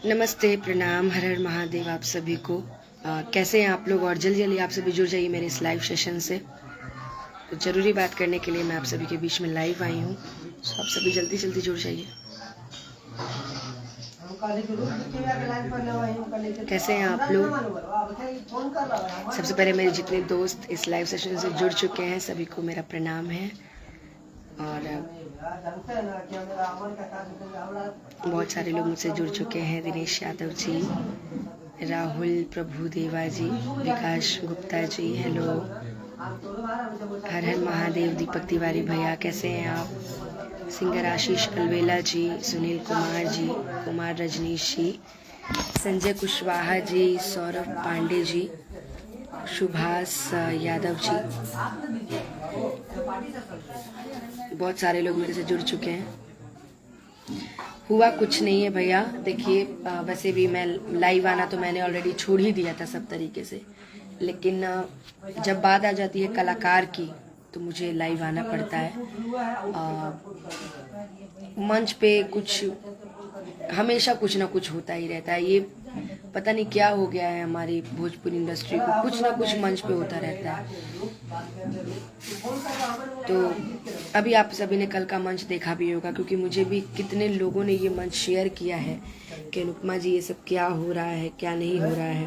नमस्ते, प्रणाम, हर हर महादेव आप सभी को। कैसे हैं आप लोग? और जल्दी जल्दी आप सभी जुड़ जाइए मेरे इस लाइव सेशन से। तो ज़रूरी बात करने के लिए मैं आप सभी के बीच में लाइव आई हूँ, तो आप सभी जल्दी जल्दी जुड़ जाइए। कैसे हैं आप लोग? सबसे पहले मेरे जितने दोस्त इस लाइव सेशन से जुड़ चुके हैं सभी को मेरा प्रणाम है। और बहुत सारे लोग मुझसे जुड़ चुके हैं। दिनेश यादव जी, राहुल प्रभुदेवा जी, विकास गुप्ता जी, हेलो, हर हर महादेव, दीपक तिवारी भैया कैसे हैं आप? सिंगर आशीष अलवेला जी, सुनील कुमार जी, कुमार रजनीश जी, संजय कुशवाहा जी, सौरभ पांडे जी, सुभाष यादव जी, बहुत सारे लोग मेरे से जुड़ चुके हैं। हुआ कुछ नहीं है भैया, देखिए वैसे भी मैं लाइव आना तो मैंने ऑलरेडी छोड़ ही दिया था सब तरीके से, लेकिन जब बात आ जाती है कलाकार की तो मुझे लाइव आना पड़ता है। मंच पे कुछ हमेशा कुछ ना कुछ होता ही रहता है। ये पता नहीं क्या हो गया है हमारी भोजपुरी इंडस्ट्री को, कुछ ना कुछ मंच पे होता रहता है। तो अभी आप सभी ने कल का मंच देखा भी होगा, क्योंकि मुझे भी कितने लोगों ने ये मंच शेयर किया है कि अनुपमा जी ये सब क्या हो रहा है, क्या नहीं हो रहा है।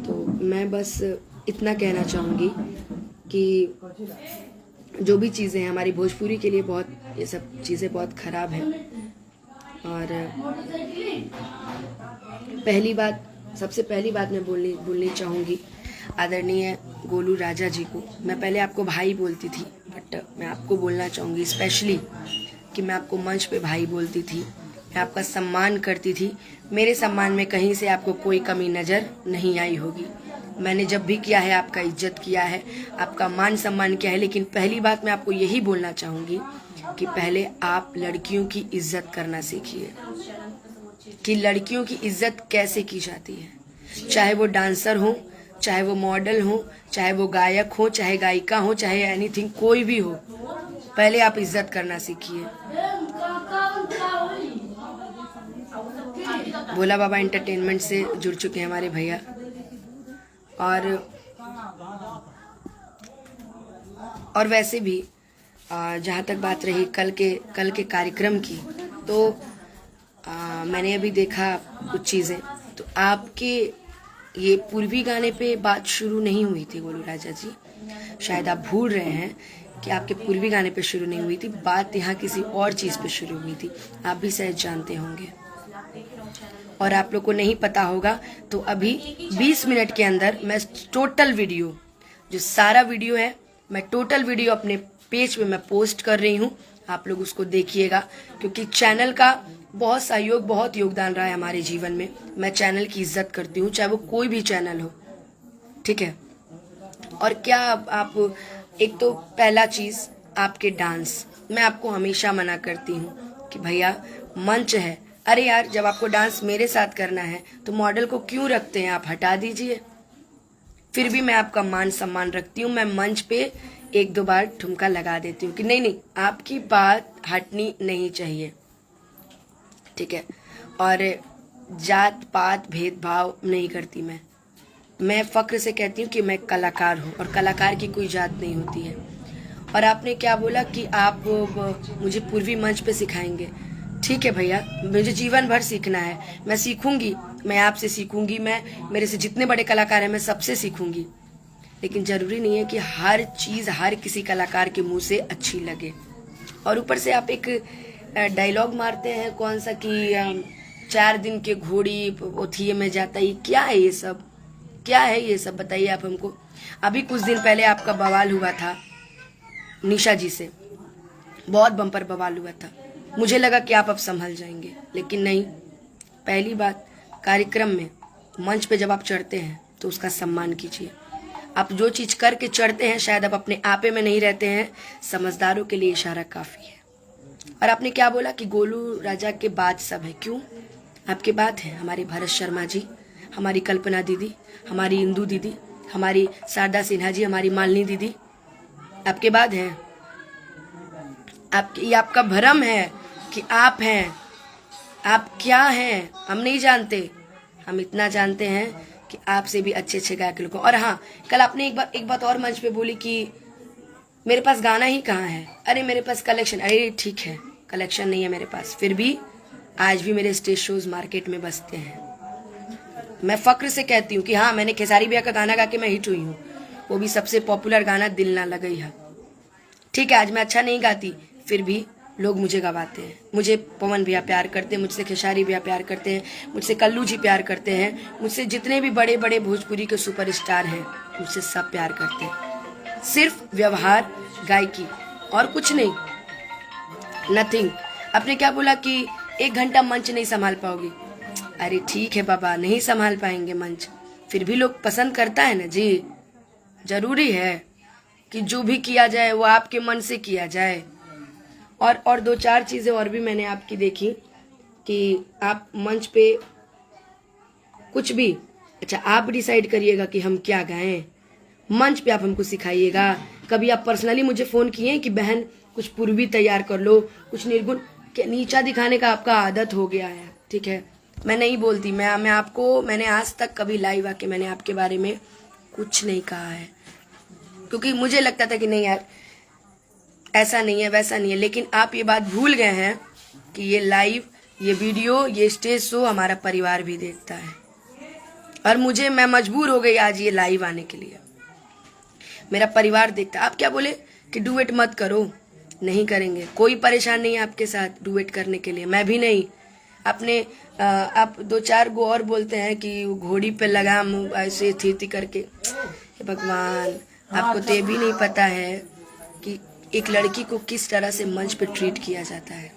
तो मैं बस इतना कहना चाहूँगी कि जो भी चीज़ें हैं हमारी भोजपुरी के लिए बहुत, ये सब चीज़ें बहुत ख़राब हैं। और सबसे पहली बात मैं बोलनी चाहूँगी आदरणीय गोलू राजा जी को। मैं पहले आपको भाई बोलती थी, बट मैं आपको बोलना चाहूँगी स्पेशली कि मैं आपको मंच पे भाई बोलती थी, मैं आपका सम्मान करती थी। मेरे सम्मान में कहीं से आपको कोई कमी नज़र नहीं आई होगी। मैंने जब भी किया है आपका इज्जत किया है, आपका मान सम्मान किया है। लेकिन पहली बात मैं आपको यही बोलना चाहूँगी कि पहले आप लड़कियों की इज्जत करना सीखिए कि लड़कियों की इज्जत कैसे की जाती है। चाहे वो डांसर हो, चाहे वो मॉडल हो, चाहे वो गायक हो, चाहे गायिका हो, चाहे एनीथिंग, कोई भी हो, पहले आप इज्जत करना सीखिए। भोला बाबा एंटरटेनमेंट से जुड़ चुके हैं हमारे भैया। और वैसे भी जहाँ तक बात रही कल के कार्यक्रम की, तो मैंने अभी देखा कुछ चीज़ें, तो आपके ये पूर्वी गाने पे बात शुरू नहीं हुई थी गोलू राजा जी। शायद आप भूल रहे हैं कि आपके पूर्वी गाने पे शुरू नहीं हुई थी बात, यहाँ किसी और चीज़ पे शुरू हुई थी। आप भी शायद जानते होंगे, और आप लोग को नहीं पता होगा तो अभी 20 मिनट के अंदर मैं टोटल वीडियो, जो सारा वीडियो है, मैं टोटल वीडियो अपने पेज पे मैं पोस्ट कर रही हूँ। आप लोग उसको देखिएगा, क्योंकि चैनल का बहुत सहयोग, बहुत योगदान रहा है हमारे जीवन में। मैं चैनल की इज्जत करती हूँ, चाहे वो कोई भी चैनल हो, ठीक है। और क्या आप एक तो पहला चीज़ आपके डांस, मैं आपको हमेशा मना करती हूँ कि भैया मंच है, अरे यार जब आपको डांस मेरे साथ करना है तो मॉडल को क्यों रखते हैं, आप हटा दीजिए। फिर भी मैं आपका मान सम्मान रखती हूँ, मैं मंच पे एक दो बार ठुमका लगा देती हूँ कि नहीं, आपकी बात हटनी नहीं चाहिए, ठीक है। और जात पात भेदभाव नहीं करती मैं फक्र से कहती हूँ कि मैं कलाकार हूँ, और कलाकार की कोई जात नहीं होती है। और आपने क्या बोला कि आप मुझे पूर्वी मंच पे सिखाएंगे, ठीक है भैया, मुझे जीवन भर सीखना है, मैं सीखूंगी, मैं आपसे सीखूंगी, मैं मेरे से जितने बड़े कलाकार हैं मैं सबसे सीखूंगी। लेकिन ज़रूरी नहीं है कि हर चीज़ हर किसी कलाकार के मुंह से अच्छी लगे। और ऊपर से आप एक डायलॉग मारते हैं कौन सा कि 4 दिन के घोड़ी ओथिए में जाता ही, क्या है ये सब, क्या है ये सब, बताइए आप हमको। अभी कुछ दिन पहले आपका बवाल हुआ था निशा जी से, बहुत बम्पर बवाल हुआ था। मुझे लगा कि आप अब संभल जाएंगे, लेकिन नहीं। पहली बात, कार्यक्रम में मंच पे जब आप चढ़ते हैं तो उसका सम्मान कीजिए। आप जो चीज करके चढ़ते हैं शायद आप अपने आपे में नहीं रहते हैं, समझदारों के लिए इशारा काफी है। और आपने क्या बोला कि गोलू राजा के बाद सब है, क्यों? आपके बाद है हमारे भरत शर्मा जी, हमारी कल्पना दीदी, हमारी इंदू दीदी, हमारी शारदा सिन्हा जी, हमारी मालिनी दीदी, आपके बाद है। ये आपका भ्रम है कि आप हैं, आप क्या हैं हम नहीं जानते, हम इतना जानते हैं कि आपसे भी अच्छे अच्छे गायक लोग। और हाँ, कल आपने एक बात और मंच पे बोली कि मेरे पास गाना ही कहाँ है। अरे मेरे पास कलेक्शन, अरे ठीक है कलेक्शन नहीं है मेरे पास, फिर भी आज भी मेरे स्टेज शोज मार्केट में बजते हैं। मैं फक्र से कहती हूँ कि हाँ, मैंने खेसारी भैया का गाना गा के मैं हिट हुई हूँ, वो भी सबसे पॉपुलर गाना दिल ना लगई है। ठीक है, आज मैं अच्छा नहीं गाती, फिर भी लोग मुझे गवाते हैं। मुझे पवन भैया प्यार करते हैं, मुझसे खेसारी भैया प्यार करते हैं, मुझसे कल्लू जी प्यार करते हैं, मुझसे जितने भी बड़े बड़े भोजपुरी के सुपरस्टार हैं मुझसे सब प्यार करते हैं। सिर्फ व्यवहार, गायकी और कुछ नहीं, नथिंग। आपने क्या बोला कि 1 घंटा मंच नहीं संभाल पाओगी। अरे ठीक है बाबा, नहीं संभाल पाएंगे मंच, फिर भी लोग पसंद करता है ना जी। जरूरी है कि जो भी किया जाए वो आपके मन से किया जाए। और 2-4 चीजें और भी मैंने आपकी देखी कि आप मंच पे कुछ भी, अच्छा आप डिसाइड करिएगा कि हम क्या गाएं, मंच पे आप हमको सिखाइएगा। कभी आप पर्सनली मुझे फोन किए कि बहन कुछ पूर्वी तैयार कर लो, कुछ निर्गुण, नीचा दिखाने का आपका आदत हो गया है। ठीक है, मैं नहीं बोलती, मैं आपको, मैंने आज तक कभी लाइव आके मैंने आपके बारे में कुछ नहीं कहा है, क्योंकि मुझे लगता था कि नहीं यार ऐसा नहीं है वैसा नहीं है। लेकिन आप ये बात भूल गए हैं कि ये लाइव, ये वीडियो, ये स्टेज शो हमारा परिवार भी देखता है, और मैं मजबूर हो गई आज ये लाइव आने के लिए। मेरा परिवार देखता। आप क्या बोले कि डुएट मत करो, नहीं करेंगे, कोई परेशान नहीं है आपके साथ डुएट करने के लिए, मैं भी नहीं। आपने आप 2-4 गो और बोलते हैं कि घोड़ी पे लगाम ऐसे थी करके। भगवान, आपको तो ये भी नहीं पता है कि एक लड़की को किस तरह से मंच पे ट्रीट किया जाता है।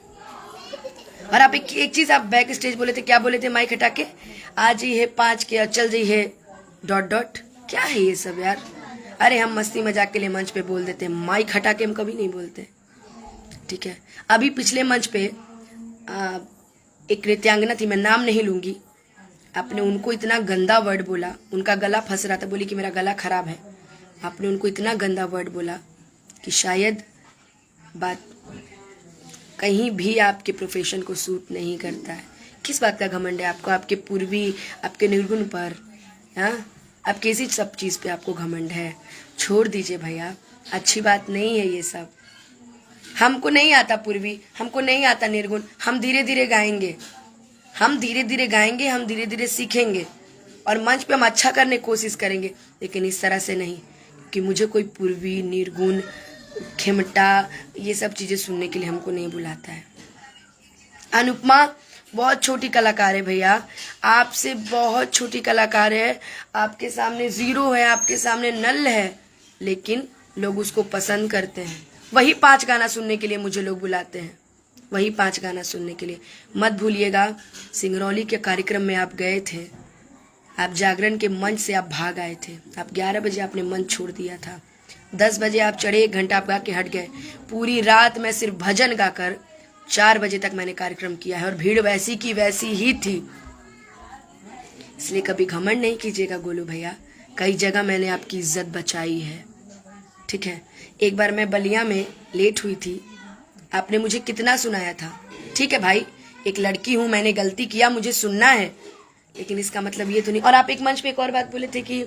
और आप एक चीज आप बैक स्टेज बोले थे, क्या बोले थे माइक हटा के, आज ही है 5 के चल जी है ... क्या है ये सब यार। अरे हम मस्ती मजाक के लिए मंच पे बोल देते हैं, माइक हटा के हम कभी नहीं बोलते। ठीक है, अभी पिछले मंच पे एक नृत्यांगना थी, मैं नाम नहीं लूंगी, आपने उनको इतना गंदा वर्ड बोला, उनका गला फंस रहा था, बोली कि मेरा गला खराब है। आपने उनको इतना गंदा वर्ड बोला कि शायद बात कहीं भी आपके प्रोफेशन को सूट नहीं करता है। किस बात का घमंड है आपको, आपके पूर्वी, आपके निर्गुण पर, हाँ, आप किसी सब चीज पे आपको घमंड है। छोड़ दीजिए भैया, अच्छी बात नहीं है ये सब। हमको नहीं आता पूर्वी, हमको नहीं आता निर्गुण, हम धीरे धीरे गाएंगे, हम धीरे धीरे गाएंगे, हम धीरे धीरे सीखेंगे और मंच पे हम अच्छा करने की कोशिश करेंगे, लेकिन इस तरह से नहीं कि मुझे कोई पूर्वी, निर्गुण, खेमटा, ये सब चीजें सुनने के लिए हमको नहीं बुलाता है। अनुपमा बहुत छोटी कलाकार है भैया, आपसे बहुत छोटी कलाकार है, आपके सामने जीरो है, आपके सामने नल है, लेकिन लोग उसको पसंद करते हैं। वही 5 गाना सुनने के लिए मुझे लोग बुलाते हैं, वही 5 गाना सुनने के लिए। मत भूलिएगा, सिंगरौली के कार्यक्रम में आप गए थे, आप जागरण के मंच से आप भाग आए थे, आप 11 बजे आपने मंच छोड़ दिया था, 10 बजे आप चढ़े, 1 घंटा आप गा के हट गए। पूरी रात मैं सिर्फ भजन गाकर 4 बजे तक मैंने कार्यक्रम किया है, और भीड़ वैसी की वैसी ही थी। इसलिए कभी घमंड नहीं कीजिएगा गोलू भैया, कई जगह मैंने आपकी इज्जत बचाई है। ठीक है, एक बार मैं बलिया में लेट हुई थी, आपने मुझे कितना सुनाया था। ठीक है भाई, एक लड़की हूं, मैंने गलती किया, मुझे सुनना है, लेकिन इसका मतलब ये तो नहीं। और आप एक मंच पे एक और बात बोले थे कि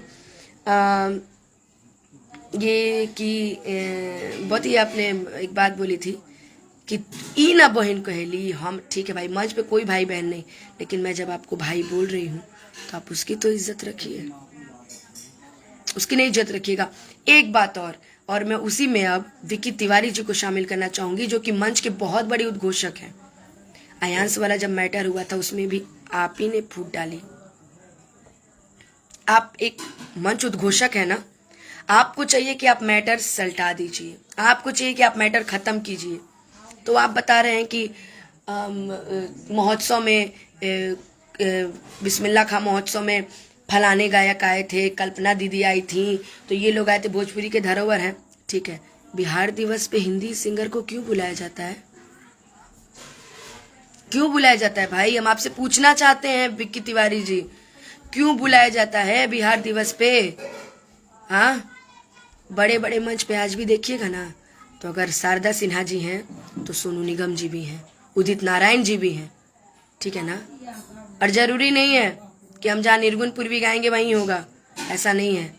ये कि बहुत ही आपने एक बात बोली थी कि ई ना बहन कहेली हम। ठीक है भाई, मंच पे कोई भाई बहन नहीं, लेकिन मैं जब आपको भाई बोल रही हूँ तो आप उसकी तो इज्जत रखिए, उसकी नहीं इज्जत रखिएगा। एक बात और मैं उसी में अब विकी तिवारी जी को शामिल करना चाहूंगी, जो कि मंच के बहुत बड़े उद्घोषक हैं। आयांश वाला जब मैटर हुआ था उसमें भी आप ही ने फूट डाली। आप एक मंच उद्घोषक है ना, आपको चाहिए कि आप मैटर सल्टा दीजिए, आपको चाहिए कि आप मैटर खत्म कीजिए। तो आप बता रहे हैं कि महोत्सव में बिस्मिल्लाह खां महोत्सव में फलाने गायक आए थे, कल्पना दीदी आई थी, तो ये लोग आए थे, भोजपुरी के धरोहर हैं। ठीक है, बिहार दिवस पे हिंदी सिंगर को क्यों बुलाया जाता है, क्यों बुलाया जाता है भाई? हम आपसे पूछना चाहते हैं विक्की तिवारी जी, क्यों बुलाया जाता है बिहार दिवस पे? हाँ, बड़े बड़े मंच पे आज भी देखिएगा ना, तो अगर शारदा सिन्हा जी हैं तो सोनू निगम जी भी हैं, उदित नारायण जी भी हैं, ठीक है ना। और जरूरी नहीं है कि हम जहाँ निर्गुण पूर्वी गाएंगे वहीं होगा, ऐसा नहीं है।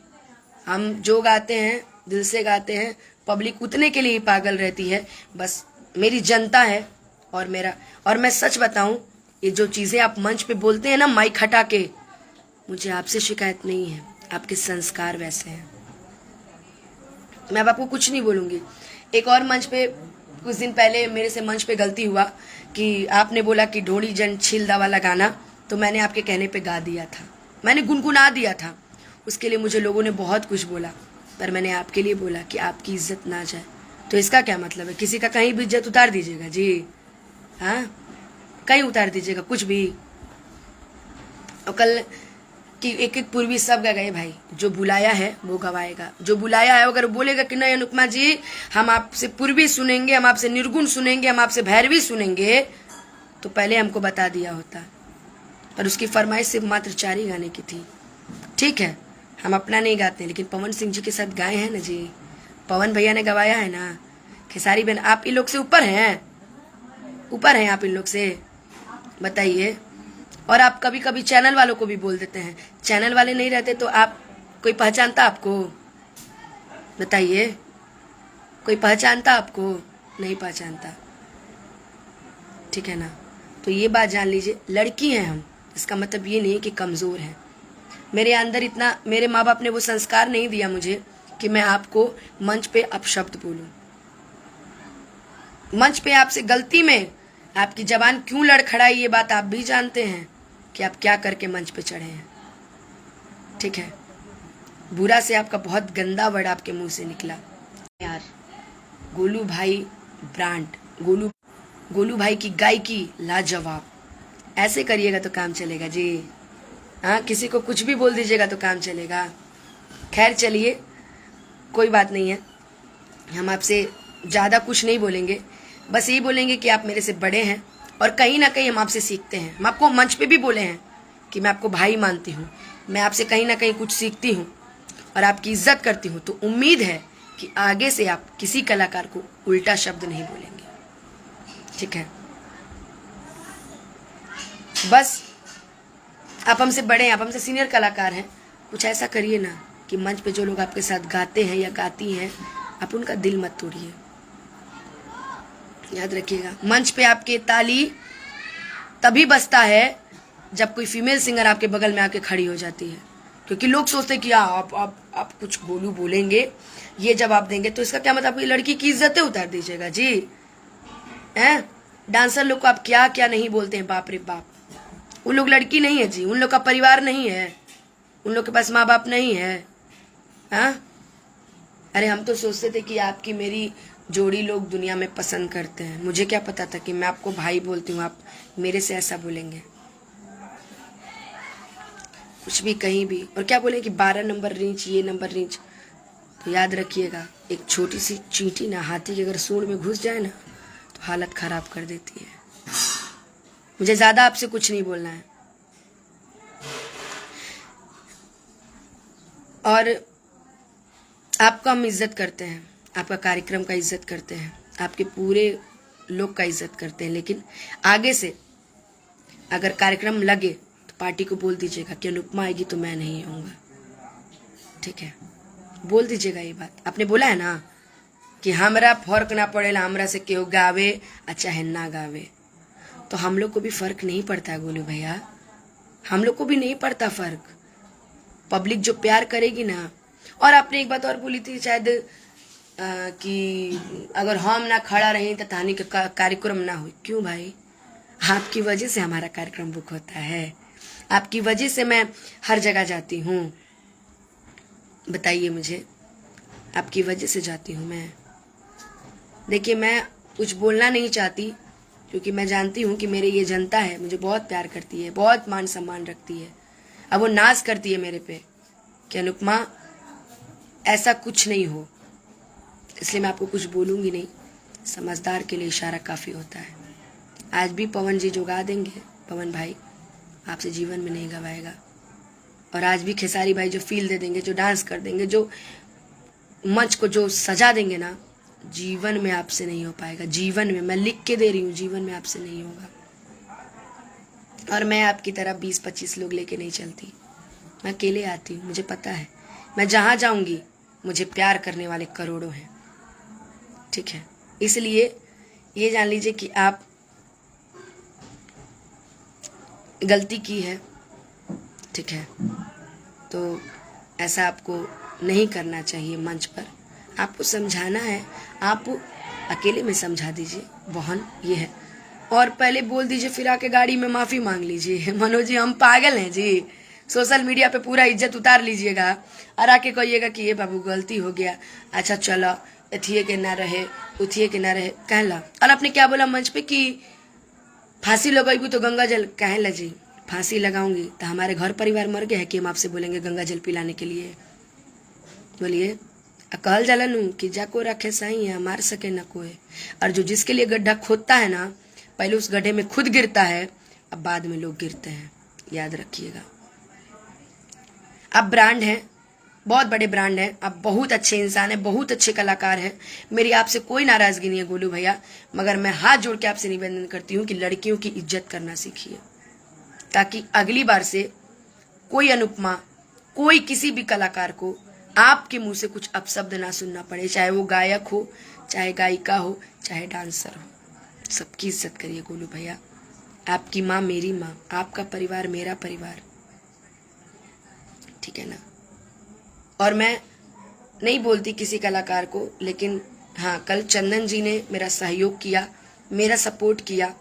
हम जो गाते हैं दिल से गाते हैं, पब्लिक उतने के लिए ही पागल रहती है, बस मेरी जनता है। और मैं सच बताऊं, ये जो चीज़ें आप मंच पे बोलते हैं ना माइक हटा के, मुझे आपसे शिकायत नहीं है, आपके संस्कार वैसे हैं। मैं अब आपको कुछ नहीं बोलूँगी। एक और मंच पे कुछ दिन पहले मेरे से मंच पे गलती हुआ कि आपने बोला कि ढोड़ी जन छिलदा वाला गाना, तो मैंने आपके कहने पे गा दिया था, मैंने गुनगुना दिया था। उसके लिए मुझे लोगों ने बहुत कुछ बोला, पर मैंने आपके लिए बोला कि आपकी इज्जत ना जाए। तो इसका क्या मतलब है? किसी का कहीं भी इज्जत उतार दीजिएगा जी, हाँ, कहीं उतार दीजिएगा कुछ भी। और कल कि एक एक पूर्वी सब गए भाई, जो बुलाया है वो गवाएगा। जो बुलाया है अगर बोलेगा कि नहीं अनुपमा जी हम आपसे पूर्वी सुनेंगे, हम आपसे निर्गुण सुनेंगे, हम आपसे भैरवी सुनेंगे, तो पहले हमको बता दिया होता। पर उसकी फरमाइश सिर्फ मात्र 4 ही गाने की थी। ठीक है, हम अपना नहीं गाते, लेकिन पवन सिंह जी के साथ गाए हैं ना जी, पवन भैया ने गवाया है ना। खेसारी बहन, आप इन लोग से ऊपर हैं, ऊपर हैं आप इन लोग से, बताइए। और आप कभी कभी चैनल वालों को भी बोल देते हैं, चैनल वाले नहीं रहते तो आप कोई पहचानता आपको? बताइए, कोई पहचानता आपको? नहीं पहचानता, ठीक है ना। तो ये बात जान लीजिए, लड़की हैं हम, इसका मतलब ये नहीं कि कमज़ोर हैं। मेरे अंदर इतना, मेरे माँ बाप ने वो संस्कार नहीं दिया मुझे कि मैं आपको मंच पे अपशब्द बोलूं। मंच पे आपसे गलती में आपकी जबान क्यों लड़खड़ाई, ये बात आप भी जानते हैं कि आप क्या करके मंच पे चढ़े हैं, ठीक है। बुरा से आपका बहुत गंदा वर्ड आपके मुंह से निकला यार। गोलू भाई ब्रांड, गोलू भाई की गायकी लाजवाब। ऐसे करिएगा तो काम चलेगा जी, हाँ, किसी को कुछ भी बोल दीजिएगा तो काम चलेगा। खैर चलिए, कोई बात नहीं है, हम आपसे ज़्यादा कुछ नहीं बोलेंगे, बस यही बोलेंगे कि आप मेरे से बड़े हैं और कहीं ना कहीं हम आपसे सीखते हैं। हम आपको मंच पे भी बोले हैं कि मैं आपको भाई मानती हूँ, मैं आपसे कहीं ना कहीं कुछ सीखती हूँ और आपकी इज्जत करती हूँ। तो उम्मीद है कि आगे से आप किसी कलाकार को उल्टा शब्द नहीं बोलेंगे, ठीक है। बस आप हमसे बड़े हैं, आप हमसे सीनियर कलाकार हैं, कुछ ऐसा करिए ना कि मंच पे जो लोग आपके साथ गाते हैं या गाती हैं, आप उनका दिल मत तोड़िए। याद रखिएगा, मंच पे आपके ताली तभी बजता है जब कोई फीमेल सिंगर आपके बगल में आके खड़ी हो जाती है, क्योंकि लोग सोचते हैं कि आप कुछ गोलू बोलेंगे, ये जवाब देंगे, तो इसका क्या मतलब? कोई लड़की की इज्जतें उतार दीजिएगा जी, हैं? डांसर लोग को आप क्या क्या नहीं बोलते हैं, बाप रे बाप। उन लोग लड़की नहीं है जी, उन लोग का परिवार नहीं है, उन लोग के पास माँ बाप नहीं है, हाँ। अरे हम तो सोचते थे कि आपकी मेरी जोड़ी लोग दुनिया में पसंद करते हैं, मुझे क्या पता था कि मैं आपको भाई बोलती हूँ, आप मेरे से ऐसा बोलेंगे। कुछ भी कहीं भी, और क्या बोले कि 12 नंबर रेंज, ये नंबर रेंज। तो याद रखिएगा, एक छोटी सी चींटी ना हाथी के अगर सूंड में घुस जाए ना तो हालत खराब कर देती है। मुझे ज़्यादा आपसे कुछ नहीं बोलना है। और आपका हम इज्जत करते हैं, आपका कार्यक्रम का इज्जत करते हैं, आपके पूरे लोग का इज्जत करते हैं, लेकिन आगे से अगर कार्यक्रम लगे तो पार्टी को बोल दीजिएगा कि अनुपमा आएगी तो मैं नहीं आऊँगा, ठीक है। बोल दीजिएगा ये बात। आपने बोला है ना कि हमरा फर्क ना पड़ेला, हमरा से केहू गावे अच्छा है ना गावे, तो हम लोग को भी फर्क नहीं पड़ता है गोलू भैया, हम लोग को भी नहीं पड़ता फर्क। पब्लिक जो प्यार करेगी ना। और आपने एक बात और बोली थी शायद कि अगर हम ना खड़ा रहें तो कहानी का कार्यक्रम ना हो। क्यों भाई? आपकी वजह से हमारा कार्यक्रम बुक होता है, आपकी वजह से मैं हर जगह जाती हूँ। बताइए मुझे, आपकी वजह से जाती हूँ मैं। देखिए, मैं कुछ बोलना नहीं चाहती क्योंकि मैं जानती हूँ कि मेरे ये जनता है, मुझे बहुत प्यार करती है, बहुत मान सम्मान रखती है। अब वो नाज करती है मेरे पे कि अनुपमा ऐसा कुछ नहीं हो, इसलिए मैं आपको कुछ बोलूँगी नहीं। समझदार के लिए इशारा काफ़ी होता है। आज भी पवन जी जो गा देंगे, पवन भाई आपसे जीवन में नहीं गवाएगा। और आज भी खेसारी भाई जो फील दे देंगे, जो डांस कर देंगे, जो मंच को जो सजा देंगे ना, जीवन में आपसे नहीं हो पाएगा, जीवन में, मैं लिख के दे रही हूँ, जीवन में आपसे नहीं होगा। और मैं आपकी तरह 20-25 लोग लेके नहीं चलती, मैं अकेले आती हूँ। मुझे पता है मैं जहाँ जाऊँगी मुझे प्यार करने वाले करोड़ों हैं, ठीक है। इसलिए ये जान लीजिए कि आप गलती की है, ठीक है। तो ऐसा आपको नहीं करना चाहिए। मंच पर आपको समझाना है, आप अकेले में समझा दीजिए बहन ये है, और पहले बोल दीजिए, फिर आके गाड़ी में माफ़ी मांग लीजिए। मनोज जी हम पागल हैं जी, सोशल मीडिया पे पूरा इज्जत उतार लीजिएगा और आके कहिएगा कि ये बाबू गलती हो गया, अच्छा चलो एथिए के ना रहे उथिए के ना रहे कहला। और आपने क्या बोला मंच पे कि फांसी लगेगी तो गंगा जल कहला जी, फांसी लगाऊंगी तो हमारे घर परिवार मर गया है कि हम आपसे बोलेंगे गंगा जल पिलाने के लिए? बोलिए। कहल जाला नू कि जाको रखे सही है मार सके न कोई। और जो जिसके लिए गड्ढा खोदता है ना, पहले उस गड्ढे में खुद गिरता है, अब बाद में लोग गिरते हैं, याद रखिएगा। आप ब्रांड हैं, बहुत बड़े ब्रांड हैं, आप बहुत अच्छे इंसान हैं, बहुत अच्छे कलाकार हैं। मेरी आपसे कोई नाराजगी नहीं है गोलू भैया, मगर मैं हाथ जोड़ के आपसे निवेदन करती हूँ कि लड़कियों की इज्जत करना सीखिए, ताकि अगली बार से कोई अनुपमा, कोई किसी भी कलाकार को आपके मुंह से कुछ अपशब्द ना सुनना पड़े, चाहे वो गायक हो, चाहे गायिका हो, चाहे डांसर हो। सबकी इज्जत करिए गोलू भैया। आपकी माँ मेरी माँ, आपका परिवार मेरा परिवार, ठीक है ना। और मैं नहीं बोलती किसी कलाकार को, लेकिन हाँ कल चंदन जी ने मेरा सहयोग किया, मेरा सपोर्ट किया,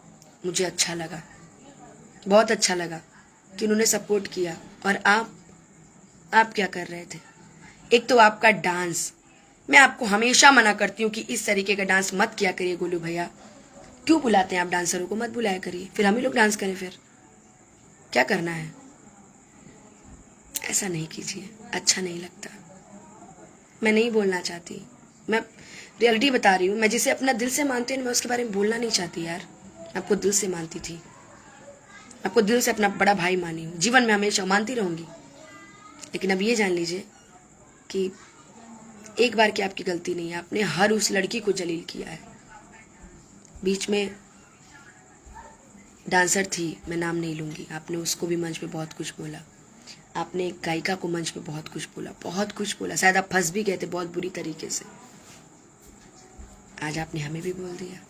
मुझे अच्छा लगा, बहुत अच्छा लगा कि उन्होंने सपोर्ट किया। और आप क्या कर रहे थे? एक तो आपका डांस, मैं आपको हमेशा मना करती हूँ कि इस तरीके का डांस मत किया करिए गोलू भैया। क्यों बुलाते हैं आप डांसरों को? मत बुलाया करिए, फिर हम ही लोग डांस करें, फिर क्या करना है? ऐसा नहीं कीजिए, अच्छा नहीं लगता। मैं नहीं बोलना चाहती, मैं रियलिटी बता रही हूँ। मैं जिसे अपना दिल से मानती हूँ मैं उसके बारे में बोलना नहीं चाहती यार। आपको दिल से मानती थी, आपको दिल से अपना बड़ा भाई मानी हूँ, जीवन में हमेशा मानती रहूंगी। लेकिन अब ये जान लीजिए कि एक बार की आपकी गलती नहीं है, आपने हर उस लड़की को जलील किया है। बीच में डांसर थी, मैं नाम नहीं लूंगी, आपने उसको भी मंच पे बहुत कुछ बोला, आपने एक गायिका को मंच पे बहुत कुछ बोला, बहुत कुछ बोला, शायद आप फंस भी गए थे बहुत बुरी तरीके से। आज आपने हमें भी बोल दिया।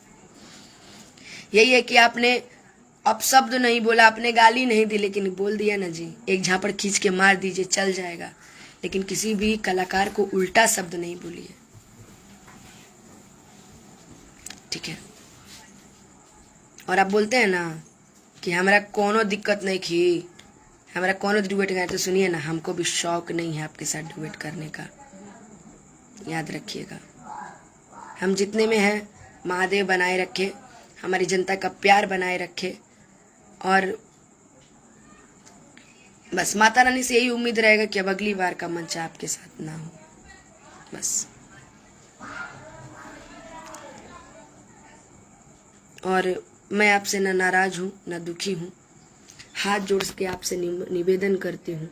यही है कि आपने अपशब्द नहीं बोला, आपने गाली नहीं दी, लेकिन बोल दिया ना जी, एक झापड़ खींच के मार दीजिए चल जाएगा, लेकिन किसी भी कलाकार को उल्टा शब्द नहीं बोलिए, ठीक है। और आप बोलते हैं ना कि हमारा कोनो दिक्कत नहीं थी, हमारा कोनो डुएट गाए, तो सुनिए ना, हमको भी शौक नहीं है आपके साथ डुएट करने का, याद रखिएगा। हम जितने में हैं महादेव बनाए रखे, हमारी जनता का प्यार बनाए रखे, और बस माता रानी से यही उम्मीद रहेगा कि अब अगली बार का मंच आपके साथ ना हो, बस। और मैं आपसे ना नाराज हूँ ना दुखी हूँ, हाथ जोड़ के आपसे निवेदन करती हूँ,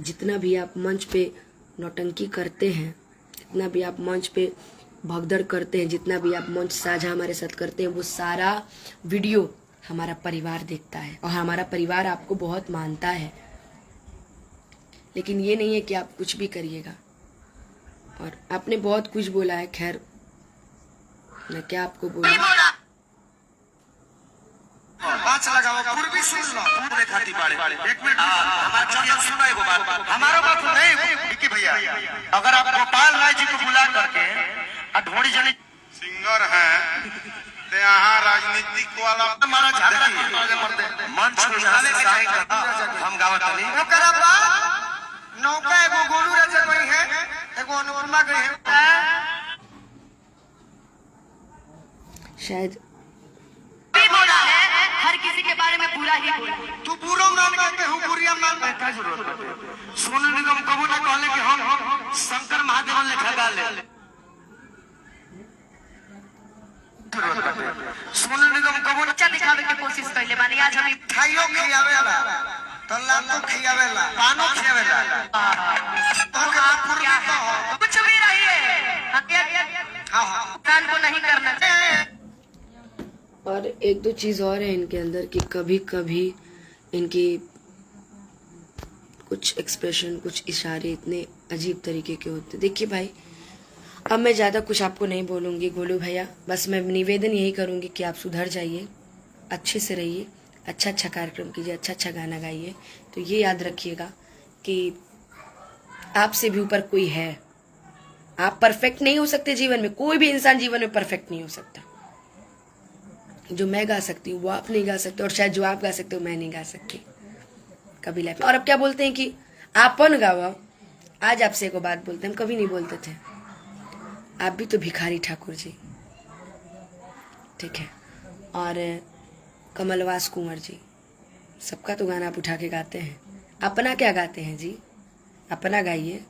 जितना भी आप मंच पे नौटंकी करते हैं, जितना भी आप मंच पे भगदड़ करते हैं, जितना भी आप मंच साझा हमारे साथ करते हैं, वो सारा वीडियो हमारा परिवार देखता है और हमारा परिवार आपको बहुत मानता है। लेकिन ये नहीं है कि आप कुछ भी करिएगा। और आपने बहुत कुछ बोला है, खैर मैं क्या आपको बोलूं। पांच लगाओ, पूर्वी सुन लो, पूरे खाती बाड़े। एक मिनट हमारा चलिए सुनो एगो बात, हमारा बात नहीं विक्की भैया, अगर आप गोपाल राय जी को बुला करके ढोड़ी जनी सिंगर हैं ते यहाँ राजनीतिक वाला हमारा झगड़ा मरते मंच को यहाँ से साइन हम गावत नहीं ओकरा बा नौका एगो गोलू राजा गई है, एगो अनुपमा गई है, शायद हर किसी के बारे में बुरा ही बोले। तू बुरा मान के हूँ बुरिया मान में क्या जरूरत है? सोनू निगम कबू ना कहले कि हम शंकर महादेव लिखा गाले, सोनू निगम कबू अच्छा दिखावे की कोशिश कैले बानी, आज हम खाइयो खियावेला तो लातो खियावेला पानो खियावेला तो आप क्या है कुछ भी रहिए, इंसान को नहीं करना चाहिए। और एक दो चीज और है इनके अंदर कि कभी कभी इनकी कुछ एक्सप्रेशन, कुछ इशारे इतने अजीब तरीके के होते। देखिए भाई, अब मैं ज़्यादा कुछ आपको नहीं बोलूँगी गोलू भैया, बस मैं निवेदन यही करूँगी कि आप सुधर जाइए, अच्छे से रहिए, अच्छा अच्छा कार्यक्रम कीजिए, अच्छा अच्छा गाना गाइए। तो ये याद रखिएगा कि आपसे भी ऊपर कोई है। आप परफेक्ट नहीं हो सकते जीवन में, कोई भी इंसान जीवन में परफेक्ट नहीं हो सकता। जो मैं गा सकती हूँ वो आप नहीं गा सकते, और शायद जो आप गा सकते हो मैं नहीं गा सकती कभी लाइफ में। और अब क्या बोलते हैं कि आपन गावा। आज आपसे एक बात बोलते हैं, हम कभी नहीं बोलते थे। आप भी तो भिखारी ठाकुर जी, ठीक है, और कमलवास कुंवर जी, सबका तो गाना आप उठा के गाते हैं। अपना क्या गाते हैं जी? अपना गाइए।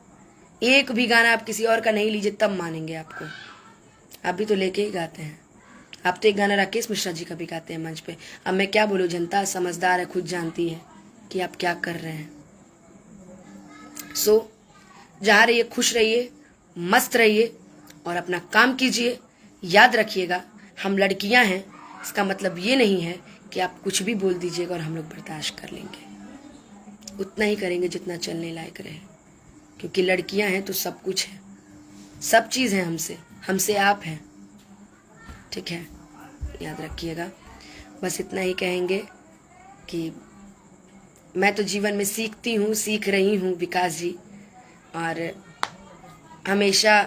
एक भी गाना आप किसी और का नहीं लीजिए तब मानेंगे आपको। आप भी तो लेके ही गाते हैं। आप तो एक गाना राकेश मिश्रा जी का भी गाते हैं मंच पे। अब मैं क्या बोलूं, जनता समझदार है, खुद जानती है कि आप क्या कर रहे हैं। सो जहाँ रहिए खुश रहिए, मस्त रहिए और अपना काम कीजिए। याद रखिएगा, हम लड़कियां हैं, इसका मतलब ये नहीं है कि आप कुछ भी बोल दीजिएगा और हम लोग बर्दाश्त कर लेंगे। उतना ही करेंगे जितना चलने लायक रहे, क्योंकि लड़कियां हैं तो सब कुछ है, सब चीज़ है हमसे, हमसे आप हैं, ठीक है। याद रखिएगा, बस इतना ही कहेंगे कि मैं तो जीवन में सीखती हूँ, सीख रही हूँ विकास जी, और हमेशा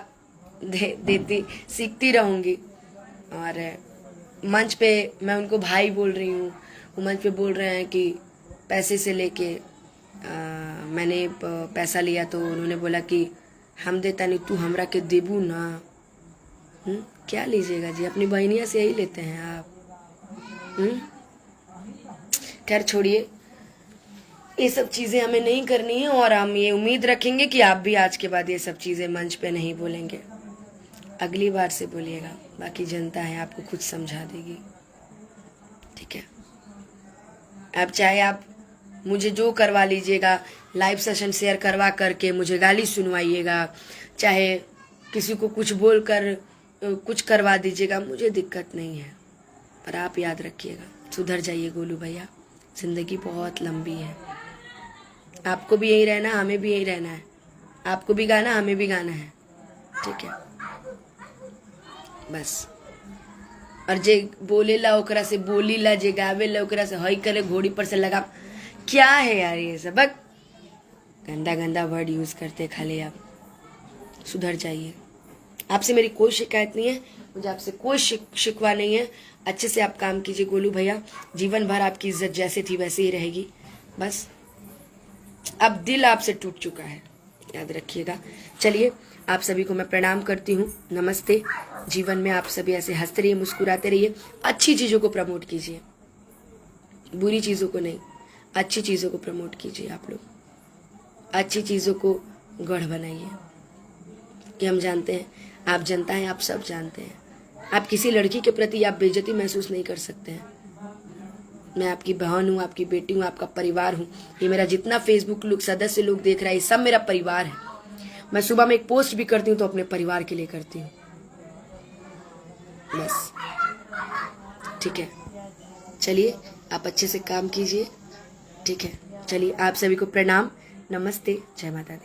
देती सीखती रहूँगी। और मंच पे मैं उनको भाई बोल रही हूँ, वो मंच पे बोल रहे हैं कि पैसे से लेके मैंने पैसा लिया तो उन्होंने बोला कि हम देता नहीं, तू हमरा के देबू ना। क्या लीजिएगा जी, अपनी बहनिया से यही लेते हैं आप। खैर छोड़िए, ये सब चीज़ें हमें नहीं करनी है, और हम ये उम्मीद रखेंगे कि आप भी आज के बाद ये सब चीज़ें मंच पे नहीं बोलेंगे, अगली बार से बोलिएगा। बाकी जनता है, आपको खुद समझा देगी, ठीक है। अब चाहे आप मुझे जो करवा लीजिएगा, लाइव सेशन शेयर करवा करके मुझे गाली सुनवाइएगा, चाहे किसी को कुछ बोल कर कुछ करवा दीजिएगा, मुझे दिक्कत नहीं है। पर आप याद रखिएगा, सुधर जाइए गोलू भैया, जिंदगी बहुत लंबी है। आपको भी यही रहना, हमें भी यही रहना है। आपको भी गाना, हमें भी गाना है, ठीक है। बस, और जे बोलेला ओकरा से बोलीला, जे गावेला ओकरा से हई करे, घोड़ी पर से लगा। क्या है यार ये सब, गंदा गंदा वर्ड यूज करते खाली आप। सुधर जाइए। आपसे मेरी कोई शिकायत नहीं है, मुझे आपसे कोई शिकवा नहीं है। अच्छे से आप काम कीजिए गोलू भैया, जीवन भर आपकी इज्जत जैसे थी वैसे ही रहेगी। बस अब दिल आपसे टूट चुका है, याद रखिएगा। चलिए, आप सभी को मैं प्रणाम करती हूँ, नमस्ते। जीवन में आप सभी ऐसे हंसते रहिए, मुस्कुराते रहिए, अच्छी चीज़ों को प्रमोट कीजिए, बुरी चीज़ों को नहीं, अच्छी चीज़ों को प्रमोट कीजिए। आप लोग अच्छी चीज़ों को गढ़ बनाइए, कि हम जानते हैं, आप जनता हैं, आप सब जानते हैं। आप किसी लड़की के प्रति आप बेइज्जती महसूस नहीं कर सकते हैं। मैं आपकी बहन हूँ, आपकी बेटी हूँ, आपका परिवार हूँ। ये मेरा जितना फेसबुक लोग सदस्य लोग देख रहा है, ये सब मेरा परिवार है। मैं सुबह में एक पोस्ट भी करती हूँ तो अपने परिवार के लिए करती हूँ, बस, ठीक है। चलिए, आप अच्छे से काम कीजिए, ठीक है। चलिए, आप सभी को प्रणाम, नमस्ते, जय माता दी।